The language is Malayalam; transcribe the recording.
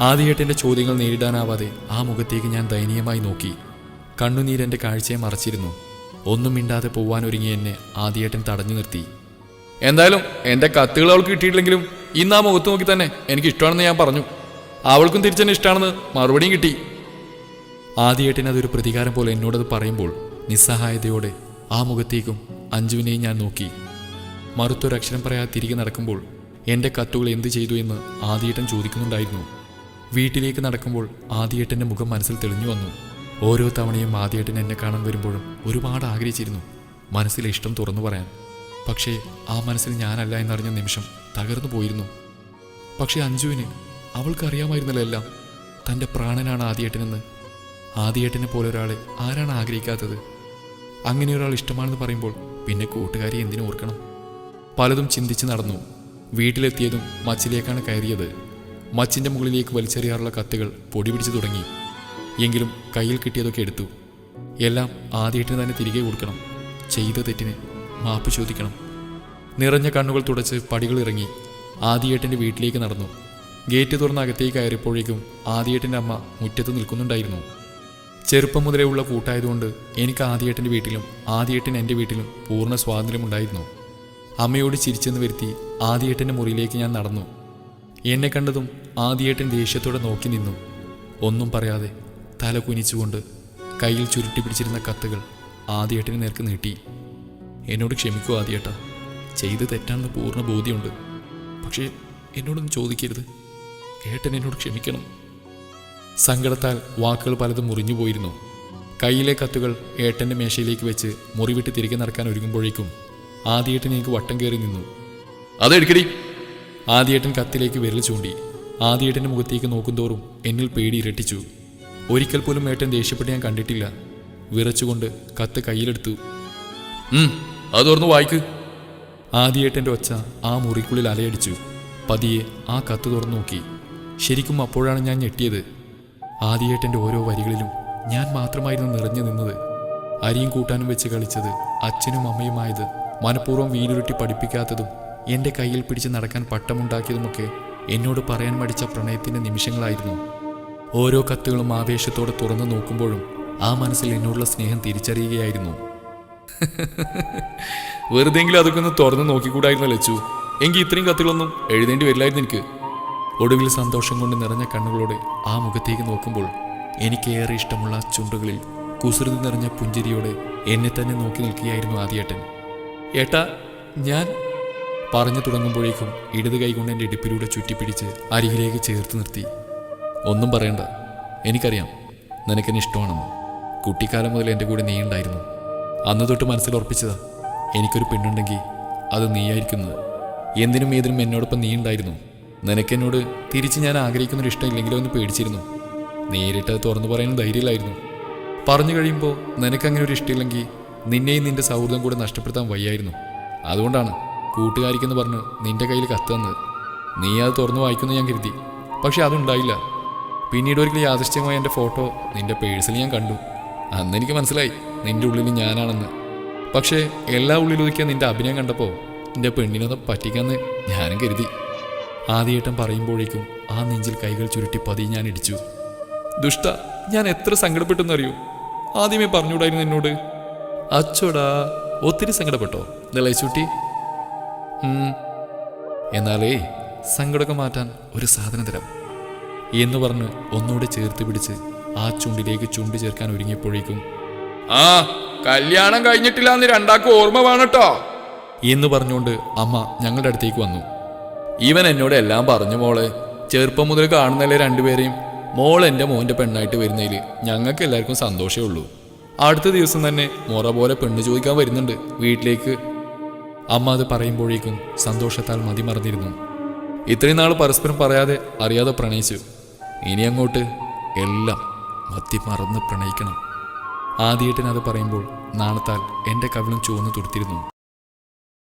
ആദിയേട്ടൻ്റെ ചോദ്യങ്ങൾ നേരിടാനാവാതെ ആ മുഖത്തേക്ക് ഞാൻ ദയനീയമായി നോക്കി. കണ്ണുനീരെൻ്റെ കാഴ്ചയെ മറച്ചിരുന്നു. ഒന്നും മിണ്ടാതെ പോവാനൊരുങ്ങി എന്നെ ആദിയേട്ടൻ തടഞ്ഞു നിർത്തി. എന്തായാലും എൻ്റെ കത്തുകൾ അവൾക്ക് കിട്ടിയിട്ടില്ലെങ്കിലും ഇന്ന് ആ മുഖത്ത് നോക്കി തന്നെ എനിക്ക് ഇഷ്ടമാണെന്ന് ഞാൻ പറഞ്ഞു. അവൾക്കും തിരിച്ചെന്നെ ഇഷ്ടമാണെന്ന് മറുപടിയും കിട്ടി. ആദിയേട്ടൻ അതൊരു പ്രതികാരം പോലെ എന്നോടത് പറയുമ്പോൾ നിസ്സഹായതയോടെ ആ മുഖത്തേക്കും അഞ്ജുവിനെയും ഞാൻ നോക്കി. മറുത്തൊരക്ഷരം പറയാതെ തിരികെ നടക്കുമ്പോൾ എൻ്റെ കത്തുകൾ എന്തു ചെയ്തു എന്ന് ആദിയേട്ടൻ ചോദിക്കുന്നുണ്ടായിരുന്നു. വീട്ടിലേക്ക് നടക്കുമ്പോൾ ആദിയേട്ടൻ്റെ മുഖം മനസ്സിൽ തെളിഞ്ഞു വന്നു. ഓരോ തവണയും ആദിയേട്ടൻ എന്നെ കാണാൻ വരുമ്പോഴും ഒരുപാട് ആഗ്രഹിച്ചിരുന്നു മനസ്സിലെ ഇഷ്ടം തുറന്നു പറയാൻ. പക്ഷേ ആ മനസ്സിൽ ഞാനല്ല എന്നറിഞ്ഞ നിമിഷം തകർന്നു പോയിരുന്നു. പക്ഷേ അഞ്ജുവിന്, അവൾക്കറിയാമായിരുന്നല്ലോ എല്ലാം. തൻ്റെ പ്രാണനാണ് ആദിയേട്ടനെന്ന്. ആദിയേട്ടനെ പോലെ ഒരാളെ ആരാണ് ആഗ്രഹിക്കാത്തത്? അങ്ങനെ ഒരാൾ ഇഷ്ടമാണെന്ന് പറയുമ്പോൾ പിന്നെ കൂട്ടുകാരി എന്തിനു ഓർക്കണം? പലതും ചിന്തിച്ച് നടന്നു. വീട്ടിലെത്തിയതും മച്ചിലേക്കാണ് കയറിയത്. മച്ചിൻ്റെ മുകളിലേക്ക് വലിച്ചെറിയാറുള്ള കത്തുകൾ പൊടി പിടിച്ചു തുടങ്ങി. എങ്കിലും കയ്യിൽ കിട്ടിയതൊക്കെ എടുത്തു. എല്ലാം ആദിയേട്ടന് തന്നെ തിരികെ കൊടുക്കണം. ചെയ്ത തെറ്റിന് മാപ്പ് ചോദിക്കണം. നിറഞ്ഞ കണ്ണുകൾ തുടച്ച് പടികൾ ഇറങ്ങി ആദിയേട്ടൻ്റെ വീട്ടിലേക്ക് നടന്നു. ഗേറ്റ് തുറന്ന് അകത്തേക്ക് കയറിയപ്പോഴേക്കും ആദിയേട്ടൻ്റെ അമ്മ മുറ്റത്ത് നിൽക്കുന്നുണ്ടായിരുന്നു. ചെറുപ്പം മുതലേ ഉള്ള കൂട്ടായതുകൊണ്ട് എനിക്ക് ആദിയേട്ടൻ്റെ വീട്ടിലും ആദിയേട്ടൻ എൻ്റെ വീട്ടിലും പൂർണ്ണ സ്വാതന്ത്ര്യമുണ്ടായിരുന്നു. അമ്മയോട് ചിരിച്ചെന്ന് വരുത്തി ആദിയേട്ടൻ്റെ മുറിയിലേക്ക് ഞാൻ നടന്നു. എന്നെ കണ്ടതും ആദിയേട്ടൻ ദേഷ്യത്തോടെ നോക്കി നിന്നു. ഒന്നും പറയാതെ തല കുനിച്ചുകൊണ്ട് കയ്യിൽ ചുരുട്ടി പിടിച്ചിരുന്ന കത്തുകൾ ആദിയേട്ടന് നേർക്ക് നീട്ടി. എന്നോട് ക്ഷമിക്കൂ ആദിയേട്ടാ, ചെയ്ത് തെറ്റാണെന്ന് പൂർണ്ണ ബോധ്യമുണ്ട്. പക്ഷേ എന്നോടൊന്നും ചോദിക്കരുത്. ഏട്ടൻ എന്നോട് ക്ഷമിക്കണം. സങ്കടത്താൽ വാക്കുകൾ പലതും മുറിഞ്ഞു പോയിരുന്നു. കയ്യിലെ കത്തുകൾ ഏട്ടൻ്റെ മേശയിലേക്ക് വെച്ച് മുറി വിട്ട് തിരികെ നടക്കാൻ ഒരുങ്ങുമ്പോഴേക്കും ആദിയേട്ടൻ എനിക്ക് വട്ടം കയറി നിന്നു. അതെടുക്കടി. ആദിയേട്ടൻ കത്തിലേക്ക് വിരൽ ചൂണ്ടി. ആദിയേട്ടൻ്റെ മുഖത്തേക്ക് നോക്കുന്തോറും എന്നിൽ പേടി ഇരട്ടിച്ചു. ഒരിക്കൽ പോലും ഏട്ടൻ ദേഷ്യപ്പെട്ട് ഞാൻ കണ്ടിട്ടില്ല. വിറച്ചുകൊണ്ട് കത്ത് കയ്യിലെടുത്തു. അത് തുറന്ന് വായിക്ക്. ആദിയേട്ടൻ്റെ ഒച്ച ആ മുറിക്കുള്ളിൽ അലയടിച്ചു. പതിയെ ആ കത്ത് തുറന്നു നോക്കി. ശരിക്കും അപ്പോഴാണ് ഞാൻ ഞെട്ടിയത്. ആദിയേട്ടൻ്റെ ഓരോ വരികളിലും ഞാൻ മാത്രമായിരുന്നു നിറഞ്ഞു നിന്നത്. അരിയും കൂട്ടാനും വെച്ച് കളിച്ചത്, അച്ഛനും അമ്മയുമായത്, മനഃപൂർവ്വം വീലുരുട്ടി പഠിപ്പിക്കാത്തതും, എൻ്റെ കയ്യിൽ പിടിച്ച് നടക്കാൻ പട്ടമുണ്ടാക്കിയതുമൊക്കെ എന്നോട് പറയാൻ മടിച്ച പ്രണയത്തിൻ്റെ നിമിഷങ്ങളായിരുന്നു. ഓരോ കത്തുകളും ആവേശത്തോടെ തുറന്നു നോക്കുമ്പോഴും ആ മനസ്സിൽ എന്നോടുള്ള സ്നേഹം തിരിച്ചറിയുകയായിരുന്നു. വെറുതെങ്കിലും അതൊക്കെ ഒന്ന് തുറന്നു നോക്കിക്കൂടായിരുന്നു ലച്ചു. എങ്കിൽ ഇത്രയും കത്തുകളൊന്നും എഴുതേണ്ടി വരില്ലായിരുന്നു എനിക്ക്. ഒടുവിൽ സന്തോഷം കൊണ്ട് നിറഞ്ഞ കണ്ണുകളോടെ ആ മുഖത്തേക്ക് നോക്കുമ്പോൾ എനിക്കേറെ ഇഷ്ടമുള്ള ചുണ്ടുകളിൽ കുസൃതി നിറഞ്ഞ പുഞ്ചിരിയോടെ എന്നെ തന്നെ നോക്കി നിൽക്കുകയായിരുന്നു ആദിയേട്ടൻ. ഏട്ടാ, ഞാൻ പറഞ്ഞു തുടങ്ങുമ്പോഴേക്കും ഇടത് കൈകൊണ്ട് എൻ്റെ ഇടുപ്പിലൂടെ ചുറ്റിപ്പിടിച്ച് അരികിലേക്ക് ചേർത്ത് നിർത്തി. ഒന്നും പറയണ്ട, എനിക്കറിയാം നിനക്കെന്നെ ഇഷ്ടമാണെന്ന്. കുട്ടിക്കാലം മുതൽ എൻ്റെ കൂടെ നീ ഉണ്ടായിരുന്നു. അന്ന് തൊട്ട് മനസ്സിൽ ഉറപ്പിച്ചതാ, എനിക്കൊരു പെണ്ണുണ്ടെങ്കിൽ അത് നീയായിരിക്കുന്നത്. എന്തിനും ഏതിനും എന്നോടൊപ്പം നീ ഉണ്ടായിരുന്നു. നിനക്കെന്നോട് തിരിച്ച് ഞാൻ ആഗ്രഹിക്കുന്നൊരു ഇഷ്ടം ഇല്ലെങ്കിലോ എന്ന് പേടിച്ചിരുന്നു. നേരിട്ട് തുറന്നു പറയാനും ധൈര്യമില്ലായിരുന്നു. പറഞ്ഞു കഴിയുമ്പോൾ നിനക്കങ്ങനെ ഒരു ഇഷ്ടമില്ലെങ്കിൽ നിന്നെയും നിന്റെ സൗഹൃദം കൂടെ നഷ്ടപ്പെടുത്താൻ വയ്യായിരുന്നു. അതുകൊണ്ടാണ് കൂട്ടുകാരിക്കെന്ന് പറഞ്ഞ് നിന്റെ കയ്യിൽ കത്ത് തന്നത്. നീ അത് തുറന്നു വായിക്കുമെന്ന് ഞാൻ കരുതി. പക്ഷെ അതുണ്ടായില്ല. പിന്നീട് ഒരിക്കലും യാദൃശ്ചികമായ എൻ്റെ ഫോട്ടോ നിന്റെ പേഴ്സിൽ ഞാൻ കണ്ടു. അന്ന് എനിക്ക് മനസ്സിലായി നിന്റെ ഉള്ളിൽ ഞാനാണെന്ന്. പക്ഷേ എല്ലാ ഉള്ളിലൊതുക്കിയ നിന്റെ അഭിനയം കണ്ടപ്പോൾ നിന്റെ പെണ്ണിനൊന്ന് പറ്റിക്കാന്ന് ഞാനും കരുതി. ആദിയേട്ടൻ പറയുമ്പോഴേക്കും ആ നെഞ്ചിൽ കൈകൾ ചുരുട്ടി പതി ഞാൻ ഇടിച്ചു. ദുഷ്ട, ഞാൻ എത്ര സങ്കടപ്പെട്ടെന്നറിയോ? ആദ്യമേ പറഞ്ഞുകൂടായിരുന്നു എന്നോട്? അച്ചോടാ, ഒത്തിരി സങ്കടപ്പെട്ടോ ദളൈച്ചൂട്ടി? എന്നാലേ സങ്കടമൊക്കെ മാറ്റാൻ ഒരു സാധനം തരാം എന്ന് പറഞ്ഞ് ഒന്നുകൂടെ ചേർത്ത് പിടിച്ച് ആ ചുണ്ടിലേക്ക് ചുണ്ട് ചേർക്കാൻ ഒരുങ്ങിയപ്പോഴേക്കും കല്യാണം കഴിഞ്ഞിട്ടില്ല എന്ന് രണ്ടാക്കും ഓർമ്മ വേണട്ടോ എന്ന് പറഞ്ഞുകൊണ്ട് അമ്മ ഞങ്ങളുടെ അടുത്തേക്ക് വന്നു. ഇവൻ എന്നോട് എല്ലാം പറഞ്ഞു മോളെ. ചെറുപ്പം മുതൽ കാണുന്നല്ലേ രണ്ടുപേരെയും. മോൾ എൻ്റെ മോൻ്റെ പെണ്ണായിട്ട് വരുന്നതിൽ ഞങ്ങൾക്ക് എല്ലാവർക്കും സന്തോഷമേ ഉള്ളൂ. അടുത്ത ദിവസം തന്നെ മുറ പോലെ പെണ്ണ് ചോദിക്കാൻ വരുന്നുണ്ട് വീട്ടിലേക്ക്. അമ്മ അത് പറയുമ്പോഴേക്കും സന്തോഷത്താൽ മതിമറന്നിരുന്നു. ഇത്രയും നാൾ പരസ്പരം പറയാതെ അറിയാതെ പ്രണയിച്ചു. ഇനി അങ്ങോട്ട് എല്ലാം മറന്ന് പ്രണയിക്കണം. ആദിയേട്ടൻ അത് പറയുമ്പോൾ നാണത്താൽ എൻ്റെ കവിളും ചുവന്ന് തുടുത്തിരുന്നു.